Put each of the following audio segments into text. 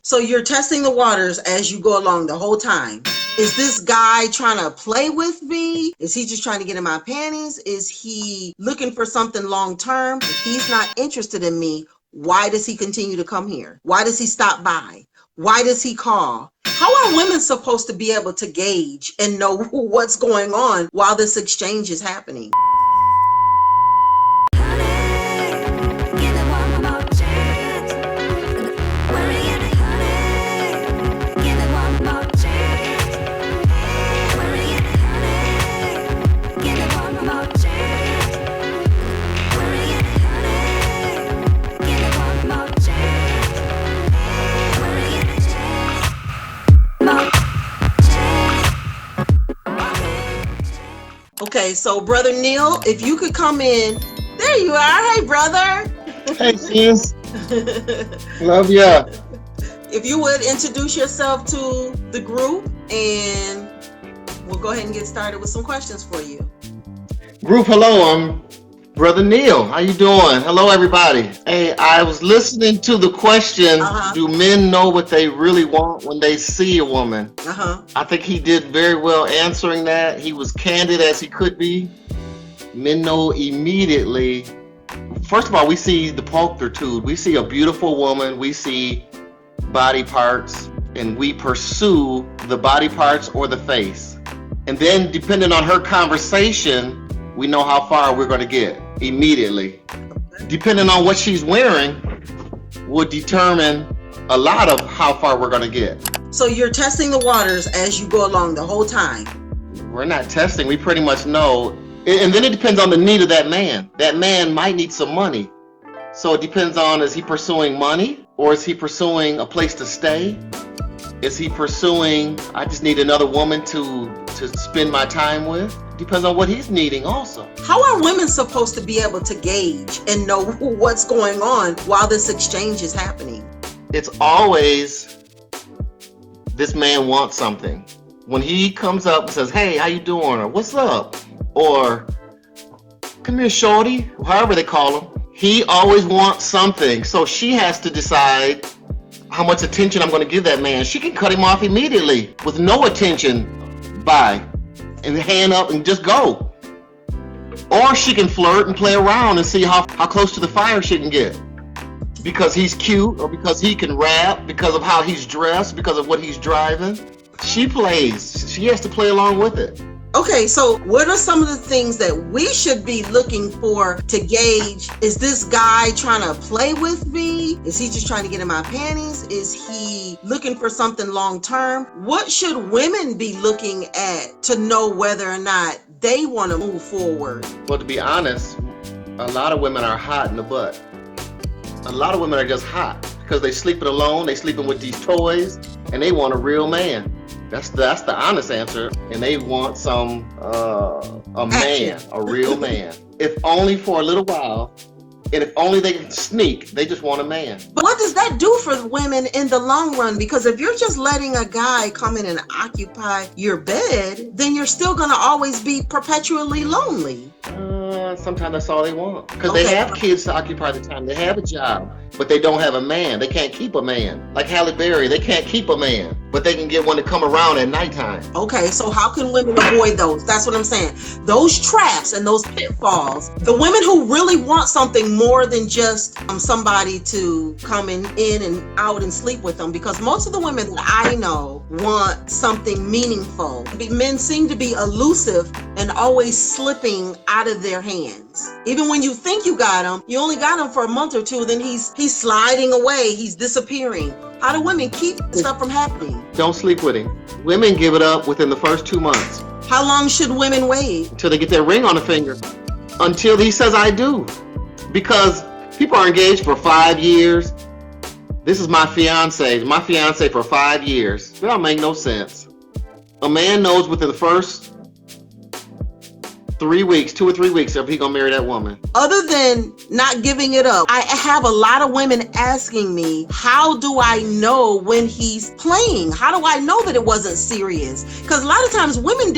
So you're testing the waters as you go along the whole time. Is this guy trying to play with me? Is he just trying to get in my panties? Is he looking for something long term? If he's not interested in me, why does he continue to come here? Why does he stop by? Why does he call? How are women supposed to be able to gauge and know what's going on while this exchange is happening? Okay, so Brother Neil, if you could come in. There you are. Hey, brother. Hey, sis. Love ya. If you would introduce yourself to the group, and we'll go ahead and get started with some questions for you. Group, hello. I'm Brother Neil. How you doing? Hello, everybody. Hey, I was listening to the question, do men know what they really want when they see a woman? I think he did very well answering that. He was candid as he could be. Men know immediately. First of all, we see the pulchritude. We see a beautiful woman. We see body parts, and we pursue the body parts or the face. And then, depending on her conversation, we know how far we're going to get immediately. Depending on what she's wearing will determine a lot of how far we're going to get. So you're testing the waters as you go along the whole time. We're not testing. We pretty much know. And then it depends on the need of that man. That man might need some money. So it depends on, is he pursuing money, or is he pursuing a place to stay? Is he pursuing, I just need another woman to spend my time with? Depends on what he's needing also. How are women supposed to be able to gauge and know what's going on while this exchange is happening? It's always, this man wants something. When he comes up and says, hey, how you doing? Or what's up? Or come here, shorty, however they call him. He always wants something. So she has to decide how much attention I'm going to give that man. She can cut him off immediately with no attention. Bye. And hand up and just go. Or she can flirt and play around and see how close to the fire she can get. Because he's cute, or because he can rap, because of how he's dressed, because of what he's driving. She plays. She has to play along with it. Okay, so what are some of the things that we should be looking for to gauge? Is this guy trying to play with me? Is he just trying to get in my panties? Is he looking for something long term? What should women be looking at to know whether or not they want to move forward? Well, to be honest, a lot of women are hot in the butt. A lot of women are just hot because they sleeping alone, they sleeping with these toys, and they want a real man. That's the honest answer. And they want a man, a real man. If only for a little while, and if only they can sneak, they just want a man. But what does that do for women in the long run? Because if you're just letting a guy come in and occupy your bed, then you're still going to always be perpetually lonely. Sometimes that's all they want. Because they have kids to occupy the time. They have a job, but they don't have a man. They can't keep a man. Like Halle Berry, they can't keep a man, but they can get one to come around at nighttime. Okay, so how can women avoid those? That's what I'm saying. Those traps and those pitfalls. The women who really want something more than just somebody to come in and out and sleep with them. Because most of the women that I know want something meaningful. Men seem to be elusive and always slipping out of their hands. Even when you think you got him, you only got him for a month or two, then he's sliding away, he's disappearing. How do women keep stuff from happening? Don't sleep with him. Women give it up within the first 2 months. How long should women wait? Until they get their ring on the finger. Until he says, I do. Because people are engaged for 5 years. This is my fiance for 5 years. That don't make no sense. A man knows within the first 3 weeks, 2 or 3 weeks, if he's gonna marry that woman. Other than not giving it up, I have a lot of women asking me, how do I know when he's playing? How do I know that it wasn't serious? Because a lot of times women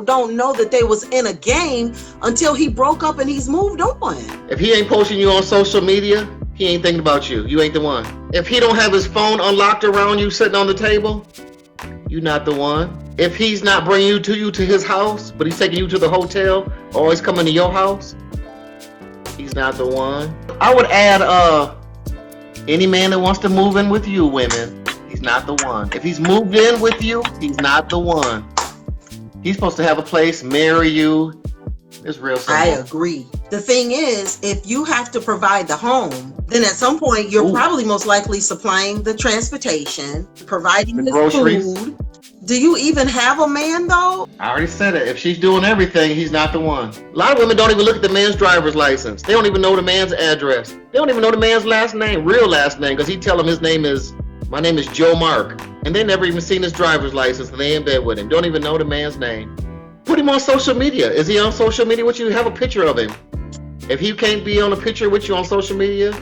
don't know that they was in a game until he broke up and he's moved on. If he ain't posting you on social media, he ain't thinking about you. You ain't the one. If he don't have his phone unlocked around you sitting on the table, you not the one. If he's not bringing you to his house, but he's taking you to the hotel, or he's coming to your house, he's not the one. I would add, any man that wants to move in with you, women, he's not the one. If he's moved in with you, he's not the one. He's supposed to have a place, marry you. It's real simple. I agree. The thing is, if you have to provide the home, then at some point you're probably most likely supplying the transportation, providing the groceries. food. Do you even have a man though? I already said it. If she's doing everything, he's not the one. A lot of women don't even look at the man's driver's license. They don't even know the man's address. They don't even know the man's last name, real last name, because he tell them my name is Joe Mark. And they never even seen his driver's license and they in bed with him. Don't even know the man's name. Put him on social media. Is he on social media with you? Have a picture of him. If he can't be on a picture with you on social media,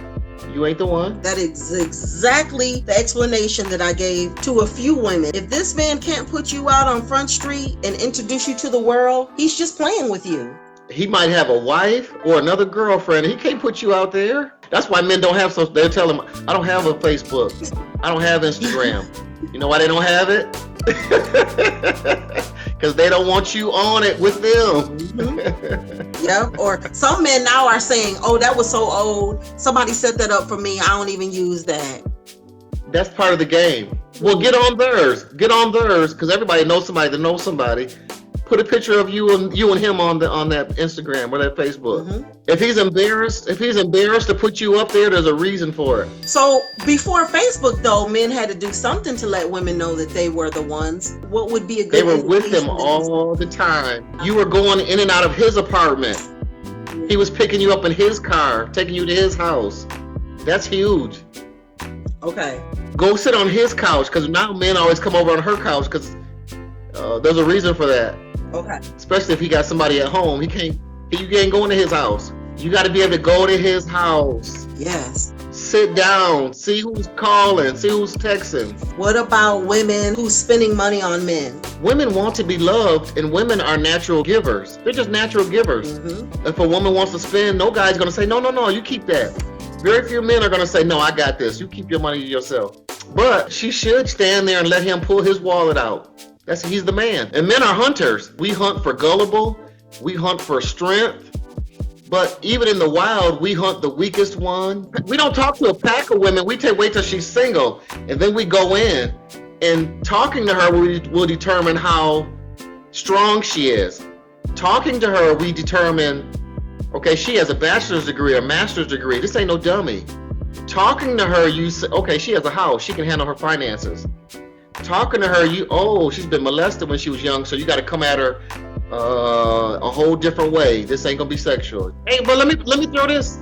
you ain't the one. That is exactly the explanation that I gave to a few women. If this man can't put you out on Front Street and introduce you to the world, he's just playing with you. He might have a wife or another girlfriend. He can't put you out there. That's why men don't have social. They'll tell him, I don't have a Facebook. I don't have Instagram. You know why they don't have it? Because they don't want you on it with them. Mm-hmm. Yep. Or some men now are saying, oh, that was so old. Somebody set that up for me. I don't even use that. That's part of the game. Well, get on theirs. Get on theirs, because everybody knows somebody that knows somebody. Put a picture of you and him on that Instagram or that Facebook. Mm-hmm. If he's embarrassed to put you up there, there's a reason for it. So before Facebook, though, men had to do something to let women know that they were the ones. What would be a good? They were with him all the time. You were going in and out of his apartment. He was picking you up in his car, taking you to his house. That's huge. Okay. Go sit on his couch, because now men always come over on her couch, because there's a reason for that. Okay. Especially if he got somebody at home. You can't go into his house. You got to be able to go to his house. Yes. Sit down, see who's calling, see who's texting. What about women who's spending money on men? Women want to be loved, and women are natural givers. They're just natural givers. Mm-hmm. If a woman wants to spend, no guy's going to say, no, you keep that. Very few men are going to say, no, I got this. You keep your money to yourself. But she should stand there and let him pull his wallet out. He's the man. And men are hunters. We hunt for gullible. We hunt for strength. But even in the wild, we hunt the weakest one. We don't talk to a pack of women. We wait till she's single. And then we go in. And talking to her will determine how strong she is. Talking to her, we determine, okay, she has a bachelor's degree or master's degree. This ain't no dummy. Talking to her, you say, okay, she has a house. She can handle her finances. Talking to her, she's been molested when she was young, so you got to come at her a whole different way. This ain't gonna be sexual. Hey, but let me throw this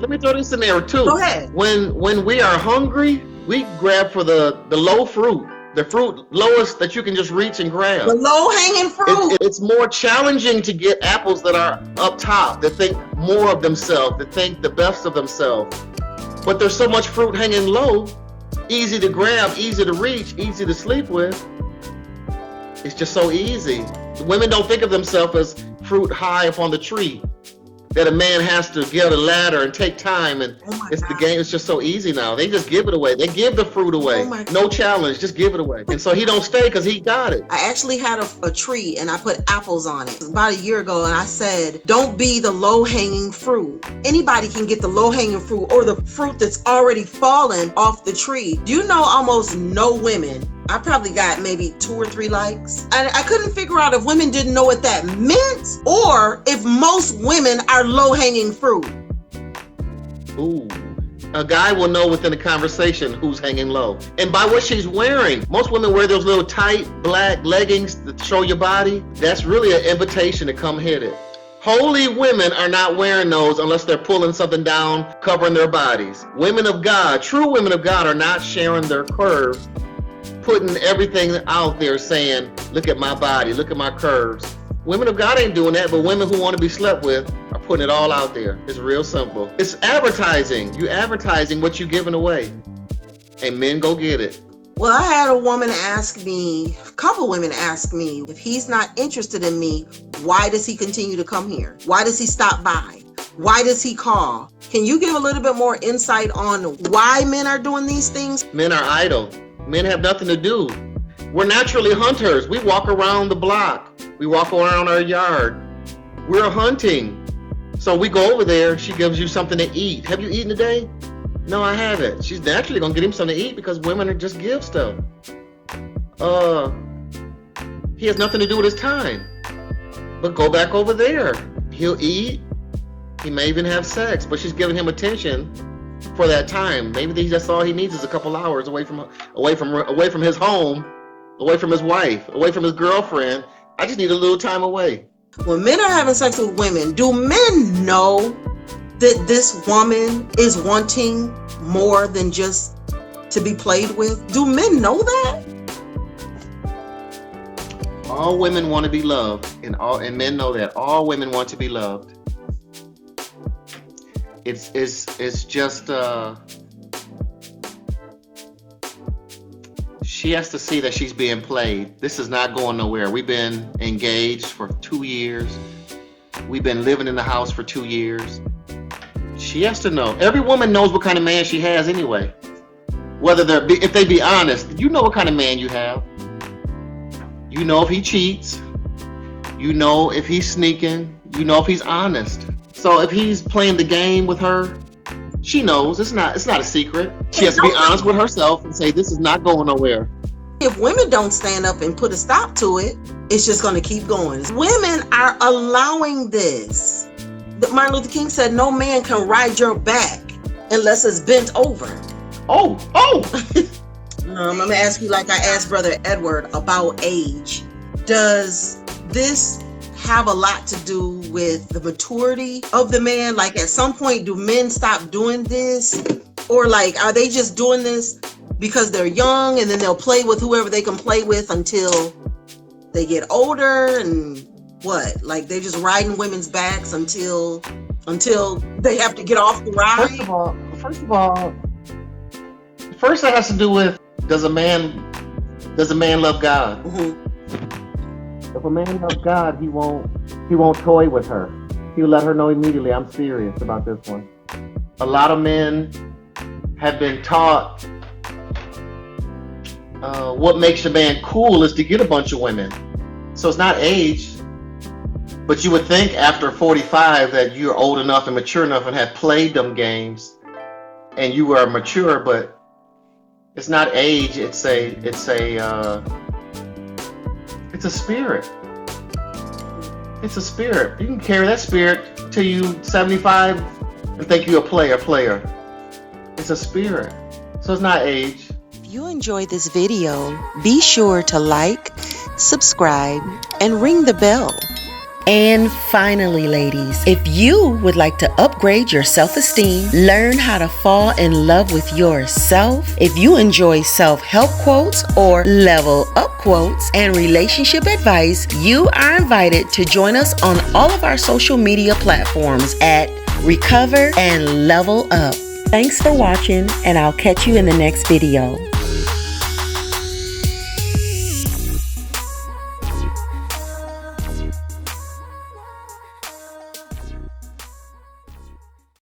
in there too. Go ahead. When we are hungry, we grab for the low fruit, the fruit lowest that you can just reach and grab. The low hanging fruit. It's more challenging to get apples that are up top, that think more of themselves, that think the best of themselves. But there's so much fruit hanging low. Easy to grab, easy to reach, easy to sleep with. It's just so easy. Women don't think of themselves as fruit high up on the tree, that a man has to get a ladder and take time, and the game is just so easy now. They just give it away. They give the fruit away. No challenge, just give it away. And so he don't stay because he got it. I actually had a tree and I put apples on it about a year ago, and I said, don't be the low-hanging fruit. Anybody can get the low-hanging fruit or the fruit that's already fallen off the tree. Do you know almost no women? I probably got maybe 2 or 3 likes. And I couldn't figure out if women didn't know what that meant or if most women are low-hanging fruit. Ooh. A guy will know within a conversation who's hanging low. And by what she's wearing. Most women wear those little tight black leggings that show your body. That's really an invitation to come hit it. Holy women are not wearing those unless they're pulling something down, covering their bodies. Women of God, true women of God, are not sharing their curves, putting everything out there saying, look at my body, look at my curves. Women of God ain't doing that, but women who want to be slept with are putting it all out there. It's real simple. It's advertising. You advertising what you giving away. And men go get it. Well, I had a couple women ask me, if he's not interested in me, why does he continue to come here? Why does he stop by? Why does he call? Can you give a little bit more insight on why men are doing these things? Men are idle. Men have nothing to do. We're naturally hunters. We walk around the block. We walk around our yard. We're hunting. So we go over there. She gives you something to eat. Have you eaten today? No, I haven't. She's naturally going to get him something to eat because women are just give stuff. He has nothing to do with his time. But go back over there. He'll eat. He may even have sex, but she's giving him attention for that time. Maybe that's all he needs is a couple hours away from his home, away from his wife, away from his girlfriend. I just need a little time away. When men are having sex with women, do men know that this woman is wanting more than just to be played with? Do men know that? All women want to be loved, and men know that. All women want to be loved. It's just she has to see that she's being played. This is not going nowhere. We've been engaged for 2 years. We've been living in the house for 2 years. She has to know. Every woman knows what kind of man she has anyway. If they be honest, you know what kind of man you have. You know if he cheats. You know if he's sneaking. You know if he's honest. So if he's playing the game with her, she knows. It's not a secret. She has to be honest with herself and say, this is not going nowhere. If women don't stand up and put a stop to it, it's just going to keep going. Women are allowing this. Martin Luther King said, no man can ride your back unless it's bent over. Oh. I'm going to ask you like I asked Brother Edward about age. Does this have a lot to do with the maturity of the man? Like at some point, do men stop doing this? Or like, are they just doing this because they're young and then they'll play with whoever they can play with until they get older? And what? Like they're just riding women's backs until they have to get off the ride? First it has to do with, does a man love God? Mm-hmm. If a man loves God, he won't toy with her. He'll let her know immediately, I'm serious about this one. A lot of men have been taught what makes a man cool is to get a bunch of women. So it's not age, but you would think after 45 that you're old enough and mature enough and have played them games and you are mature, but it's not age, it's a spirit. It's a spirit. You can carry that spirit till you 75 and think you're a player. It's a spirit. So it's not age. If you enjoyed this video, be sure to like, subscribe, and ring the bell. And finally, ladies, if you would like to upgrade your self-esteem, learn how to fall in love with yourself, if you enjoy self-help quotes or level up quotes and relationship advice, you are invited to join us on all of our social media platforms at Recover and Level Up. Thanks for watching, and I'll catch you in the next video.